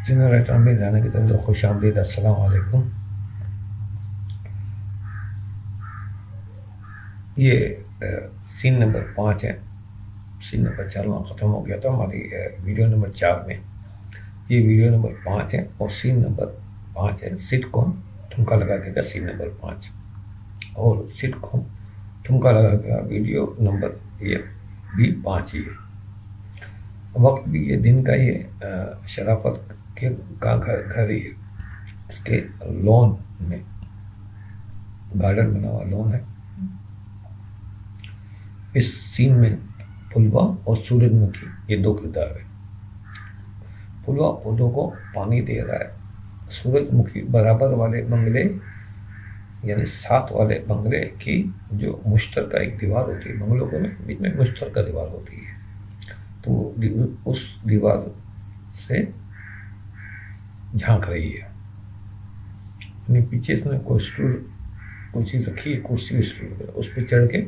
Generator में जाने की तरफ से खुश आमदीद। अस्सलाम वालेकुम। ये सीन नंबर 5 है। सीन नंबर 4 वहाँ ख़त्म हो गया था हमारी वीडियो नंबर 4 में। ये वीडियो नंबर 5 है और सीन नंबर 5 है सिटकॉम ठुमका लगा के का सीन नंबर 5 और सिटकॉम ठुमका लगा के वीडियो नंबर ये भी 5 ही है। वक्त भी ये दिन का ये शराफत के का घर ही है। इसके लॉन में गार्डन बना हुआ लॉन है। इस सीन में फुलवा और सूरजमुखी ये दो किरदार है। फुलवा पौधों को पानी दे रहा है। सूरजमुखी बराबर वाले बंगले यानी साथ वाले बंगले की जो मुश्तरका एक दीवार होती है, बंगलों के बीच में मुश्तरका दीवार होती है, तो उस दीवार से झांक रही है। अपने पीछे इसने कोई स्टूल कुर्सी रखी है, कुर्सी स्टूल उस पर चढ़ के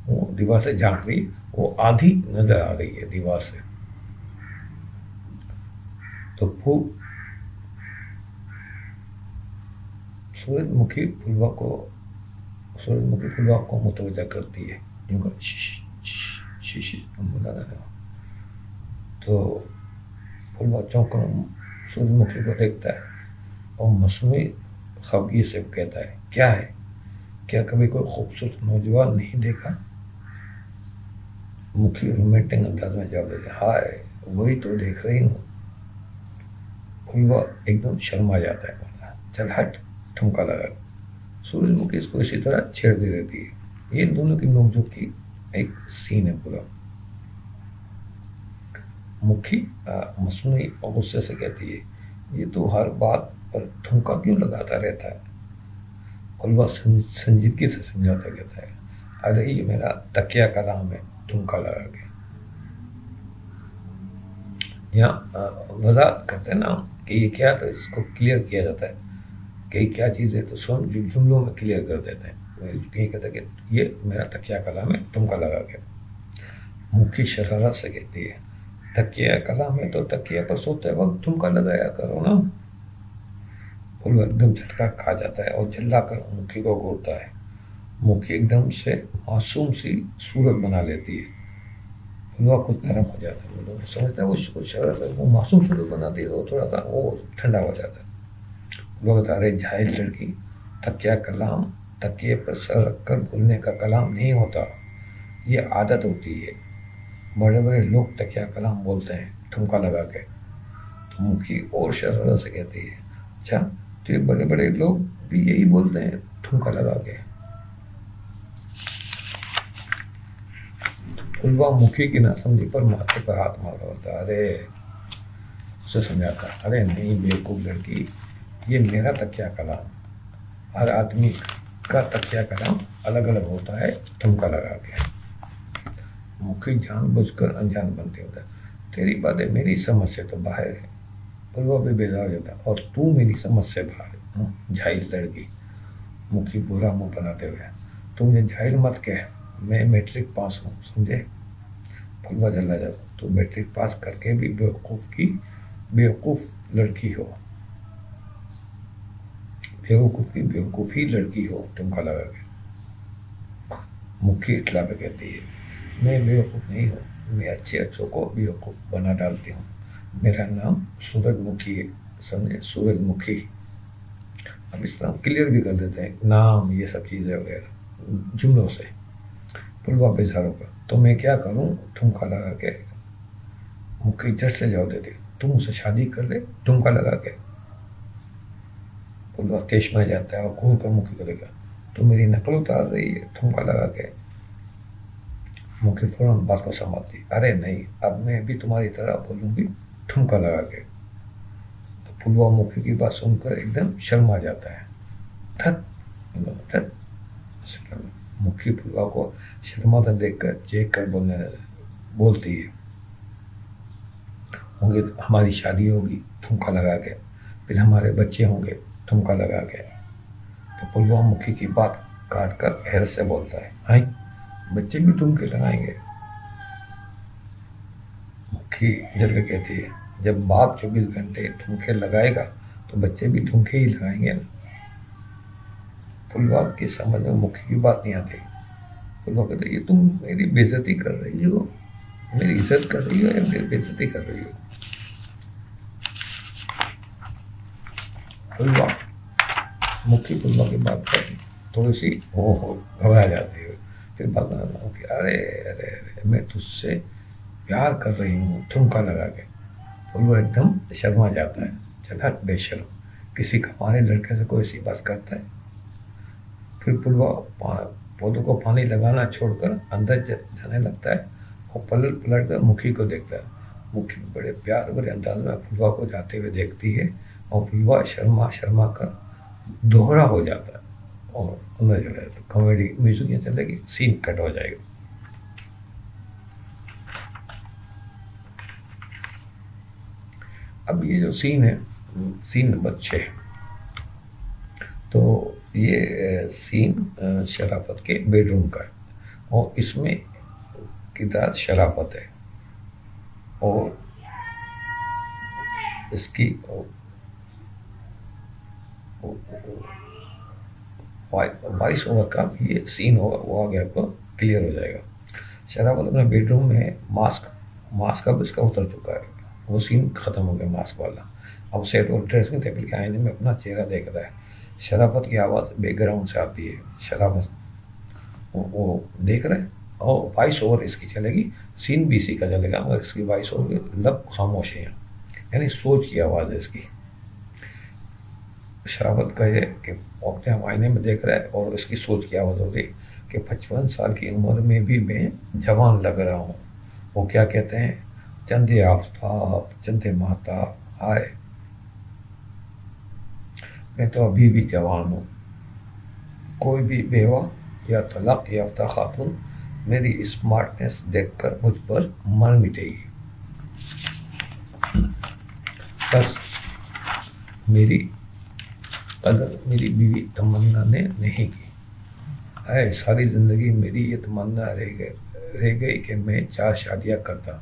वो दीवार से झांक रही, वो आधी नजर आ रही है दीवार से। तो सूरजमुखी फुलवा को मुतवज्जा करती है, यूं कर शीशी तो फुलवा चौंकर सूरजमुखी को देखता है और मसनूई खफगी से कहता है, क्या है, क्या कभी कोई खूबसूरत नौजवान नहीं देखा? मुखी रोमांटिक अंदाज में जवाब देते, हाय वही तो देख रही हूँ। फुलवा एकदम शर्मा जाता है, बोला चल हट, ठुमका लगा। सूरजमुखी इसको इसी तरह छेड़ती रहती है। ये दोनों की नोकझोंक की एक सीन है पूरा। मुखी मसनूई और गुस्से से कहती है, ये तो हर बात पर ठुमका क्यों लगाता रहता है? फुलवा संजीदगी से समझाता कहता है, अरे ये मेरा तकिया कलाम है, ठुमका लगा के। यहाँ वजाहत करते हैं ना कि ये क्या, तो इसको क्लियर किया जाता है कि क्या चीज़ है, तो स्वयं जुमलों में क्लियर कर देते हैं। कहीं कहते हैं कि ये मेरा तकिया कलाम है, ठुमका लगा के। मुखी शरारत से कहती है, तकिया कलाम है तो तकिया पर सोते वक्त ठुमका लगाया करो ना। फुलवा एकदम झटका खा जाता है और चिल्ला कर मुखी को घूरता है। मुखी एकदम से मासूम सी सूरत बना लेती है। फुलवा कुछ नरम हो जाता है, वो समझता है वो शरारत है, वो मासूम सूरत बनाती है तो थोड़ा सा वो ठंडा हो जाता है। फुलवा कहता है, अरे जाहिल लड़की, तकिया कलाम तकिए पर सर रखकर भूलने का कलाम नहीं होता, ये आदत होती है। बड़े बड़े लोग तकिया कलाम बोलते हैं ठुमका लगा के। तो मुखी और शरारत से कहती है, अच्छा तो ये बड़े बड़े लोग भी यही बोलते हैं ठुमका लगा के? फुलवा मुखी की नासमझी पर माथे पर हाथ मार रहा होता, अरे उसे समझाता, अरे नहीं बेवकूफ लड़की, ये मेरा तकिया कलाम, हर आदमी का तकिया कलाम अलग अलग होता है, ठुमका लगा के। मुखी जानबूझकर अनजान बनते होता है, तेरी बातें मेरी समझ से तो बाहर है। फुलवा भी बेजार हो जाता, और तू मेरी समझ से बाहर, जाहिल लड़की। मुखी बुरा मुंह बनाते हुए, तू मुझे जाहिल मत कह, मैं मैट्रिक पास हूँ, समझे? फुलवा जल्ला जाता, तू मैट्रिक पास करके भी बेवकूफ़ लड़की हो, बेवकूफ़ी लड़की हो, ठुमका लगा के। मुखी इतला पे कहती है, मैं बेवकूफ़ नहीं हूँ, मैं अच्छों को बेवकूफ़ बना डालती हूँ। मेरा नाम सूरजमुखी है, समझे? सूरजमुखी। अब इस तरह क्लियर भी कर देते हैं नाम, ये सब चीज़ें वगैरह जुमलों से। फुलवा बेजार होगा, तो मैं क्या करूँ, ठुमका लगा के। मुखी झट से जवाब देती, तुम उसे शादी कर ले, ठुमका लगा के। फुलवा तेज में जाता है और घूर कर मुखी को देखा, तो मेरी नकल उतार रही है, ठुमका लगा के। मुखी फौरन बात को संभालती, अरे नहीं, अब मैं भी तुम्हारी तरह बोलूँगी, ठुमका लगा के। तो फुलवा मुखी की बात सुनकर एकदम शर्मा जाता है। थक मुखी फुलवा को शर्माता देखकर चेक कर बोलती है, होंगे हमारी शादी होगी, ठुमका लगा के, फिर हमारे बच्चे होंगे, ठुमका लगा के। तो फुलवा मुखी की बात काट कर हैरत से बोलता है, हाय बच्चे भी ठुमके लगाएंगे? मुखी जल के कहती है, जब बाप 24 घंटे ठुमके लगाएगा तो बच्चे भी ठुमके ही लगाएंगे ना। फुलवा की समझ में मुखी की बात नहीं आती। फुलवा कहते ये तुम मेरी बेइज्जती कर रही हो, मेरी इज्जत कर रही हो या मेरी बेइज्जती कर रही हो। फुलवा मुखी फुलवा की बात पर थोड़ी सी हो घबरा जाती है। फिर बात कि अरे अरे अरे मैं तुझसे प्यार कर रही हूँ, ठुमका लगा के। फुलवा एकदम शर्मा जाता है। चला बेशर्म, किसी कमाने लड़के से कोई ऐसी बात करता है। फिर फुलवा पौधों को पानी लगाना छोड़कर अंदर जाने लगता है और पलट कर मुखी को देखता है। मुखी बड़े प्यार भरे अंदाज में फुलवा को जाते हुए देखती है और फुलवा शर्मा शर्मा कर दोहरा हो जाता है और अंदर चला जाता है। कॉमेडी म्यूजिक यहाँ चलेगी, सीन कट हो जाएगा। अब ये जो सीन है, सीन नंबर 6, तो ये सीन शराफत के बेडरूम का है और इसमें किरदार शराफत है और इसकी वॉइस ओवर का ये सीन होगा, वो आगे आपको क्लियर हो जाएगा। शराफत अपने बेडरूम में मास्क अब इसका उतर चुका है, वो सीन खत्म हो गया मास्क वाला। अब सेट और ड्रेसिंग टेबल के आईने में अपना चेहरा देख रहा है। शराफत की आवाज़ बैकग्राउंड से आती है। शराफत वो देख रहे हैं और वॉइस ओवर इसकी चलेगी, सीन भी इसी का चलेगा मगर इसकी वॉइस ओवर लब खामोश है, यानी सोच की आवाज़ है इसकी। शराफत का ये कि अपने आईने में देख रहा है और इसकी सोच की आवाज़ हो रही कि 55 साल की उम्र में भी मैं जवान लग रहा हूँ। वो क्या कहते हैं, चंदे आफ्ताब चंदे महताब आए, मैं तो अभी भी जवान हूँ। कोई भी बेवा या तलाक याफ्ता खातून मेरी स्मार्टनेस देखकर मुझ पर मर मिटेगी। बस मेरी कदर मेरी बीवी तमन्ना ने नहीं की है। सारी ज़िंदगी मेरी ये तमन्ना रह गई कि मैं 4 शादियाँ करता,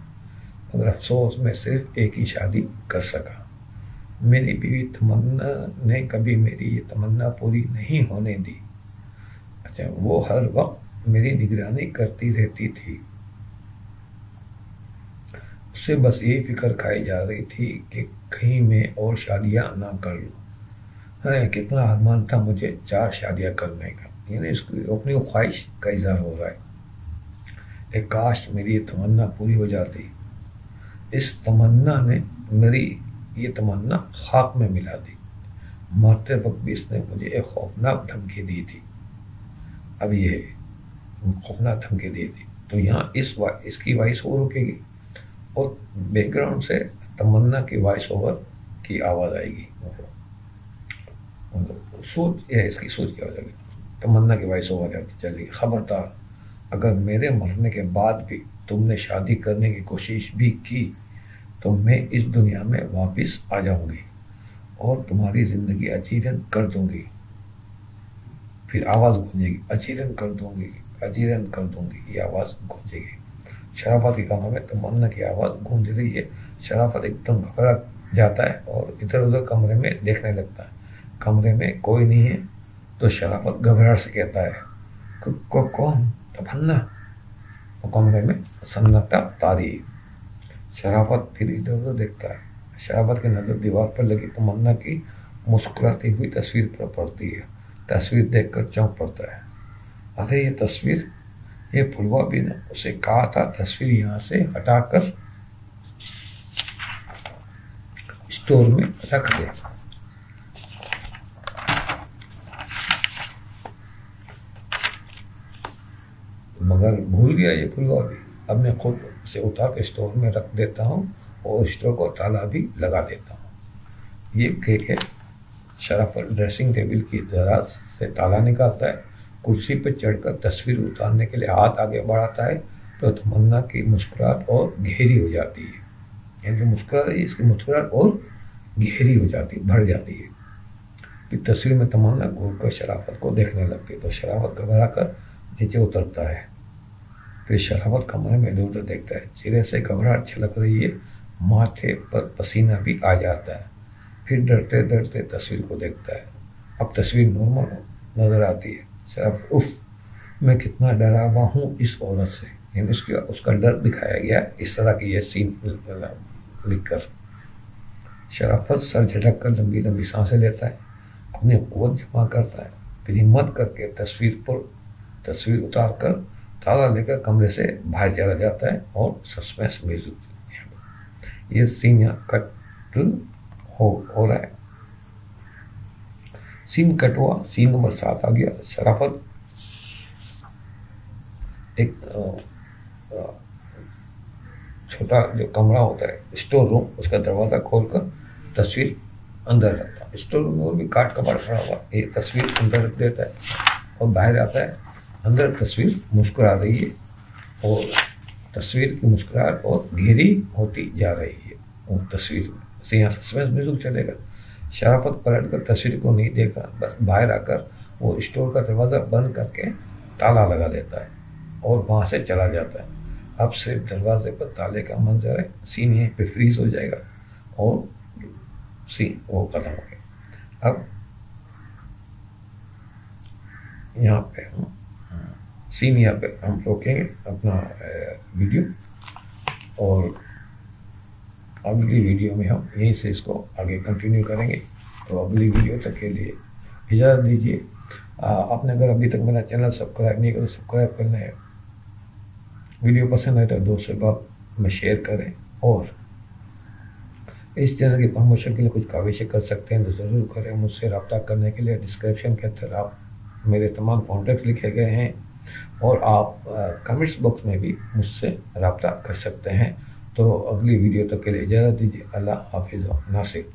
मगर अफसोस मैं सिर्फ एक ही शादी कर सका। मेरी बीवी तमन्ना ने कभी मेरी ये तमन्ना पूरी नहीं होने दी। अच्छा, वो हर वक्त मेरी निगरानी करती रहती थी। उससे बस यही फिक्र खाई जा रही थी कि कहीं मैं और शादियां ना कर लूँ। है कितना अरमान था मुझे 4 शादियां करने का, यानी इसकी अपनी ख्वाहिश का इजहार हो रहा है। एक काश मेरी ये तमन्ना पूरी हो जाती। इस तमन्ना ने मेरी ये तमन्ना खाक में मिला दी। मरते वक्त भी इसने मुझे एक खौफनाक धमकी दी थी। अब ये खौफनाक धमकी दी थी तो यहाँ इसकी वॉइस ओवर रुकेगी और बैकग्राउंड से तमन्ना की वॉइस ओवर की आवाज़ आएगी। सोच ये इसकी सोच की आवाज़ आएगी, तमन्ना की वॉइस ओवर चलेगी। खबरदार, अगर मेरे मरने के बाद भी तुमने शादी करने की कोशिश भी की तो मैं इस दुनिया में वापस आ जाऊंगी और तुम्हारी ज़िंदगी अजीरन कर दूंगी। फिर आवाज़ गूंजेगी, अजीरन कर दूंगी, अजीरन कर दूंगी, ये आवाज़ गूंजेगी। शराफत के कानों में तमन्ना की आवाज़ गूंज रही है। शराफत एकदम घबरा जाता है और इधर उधर कमरे में देखने लगता है। कमरे में कोई नहीं है तो शराफत घबराहट से कहता है, कौन? तमन्ना। और कमरे में सन्नाटा तारी। शराफत फिर इधर उधर देखता है। शराफत की नज़र दीवार पर लगी तमन्ना की मुस्कुराती हुई तस्वीर पर पड़ती है। तस्वीर देखकर चौंक पड़ता है। अरे ये तस्वीर, ये फुलवा भी ने उसे कहा था तस्वीर यहाँ से हटाकर स्टोर में रख दे। मगर भूल गया ये फुलवा भी। अब मैं खुद से उठा के स्टोर में रख देता हूँ और स्टोर को ताला भी लगा देता हूँ। ये कह के शराफत ड्रेसिंग टेबल की दराज से ताला निकालता है। कुर्सी पर चढ़कर तस्वीर उतारने के लिए हाथ आगे बढ़ाता है तो तमन्ना की मुस्कुराहट और गहरी हो जाती है। यानी मुस्कुरा रही है, इसकी मुस्कुराहट और गहरी हो जाती है, बढ़ जाती है। फिर तस्वीर में तमन्ना घूरकर शराफत को देखने लगती है तो शराफत घबरा कर नीचे उतरता है। फिर शराफत कमरे में इधर उधर देखता है। चेहरे से घबराहट छलक रही है माथे पर पसीना भी आ जाता है। फिर डरते डरते तस्वीर को देखता है। अब तस्वीर नॉर्मल नजर आती है। सिर्फ उफ, मैं कितना डरा हुआ हूँ इस औरत से, यानी उसका डर दिखाया गया इस तरह की ये सीन लिखकर। शराफत सर झटक कर लंबी लंबी सांसें लेता है, अपनी कुव्वत जमा करता है, फिर हिम्मत करके तस्वीर उतार कर ताला लेकर कमरे से बाहर चला जाता है और सस्पेंस म्यूजिक। ये सीन यहाँ कट हो रहा है। सीन कट हुआ, सीन नंबर 7 आ गया। शराफत एक छोटा जो कमरा होता है स्टोर रूम, उसका दरवाजा खोलकर तस्वीर अंदर रखता है। स्टोर रूम में भी काट कबाड़ खड़ा हुआ, ये तस्वीर अंदर रख देता है और बाहर आता है। अंदर तस्वीर मुस्कुरा रही है और तस्वीर की मुस्कुराहट और गहरी होती जा रही है। और तस्वीर से यहाँ सस्पेंस म्यूजिक चलेगा। शराफत पलट कर तस्वीर को नहीं देखा, बस बाहर आकर वो स्टोर का दरवाज़ा बंद करके ताला लगा देता है और वहाँ से चला जाता है। अब सिर्फ दरवाजे पर ताले का मंजर है। सीन यहीं पे फ्रीज हो जाएगा और सीन वो खत्म हो गया। अब यहाँ पे हम सीन यहाँ पे हम रोकेंगे अपना वीडियो और अगली वीडियो में हम यहीं से इसको आगे कंटिन्यू करेंगे। तो अगली वीडियो तक के लिए इजाज़त दीजिए। आपने अगर अभी तक मेरा चैनल सब्सक्राइब नहीं किया तो सब्सक्राइब कर लें। वीडियो पसंद आए तो दोस्तों से में शेयर करें और इस चैनल की प्रमोशन के लिए कुछ काविशें कर सकते हैं तो ज़रूर करें। मुझसे रब्ता करने के लिए डिस्क्रिप्शन के अंदर आप मेरे तमाम कॉन्टैक्ट्स लिखे गए हैं और आप कमेंट्स बॉक्स में भी मुझसे रब्ता कर सकते हैं। तो अगली वीडियो तक के लिए इजाज़त दीजिए। अल्लाह हाफिज़। नासिर।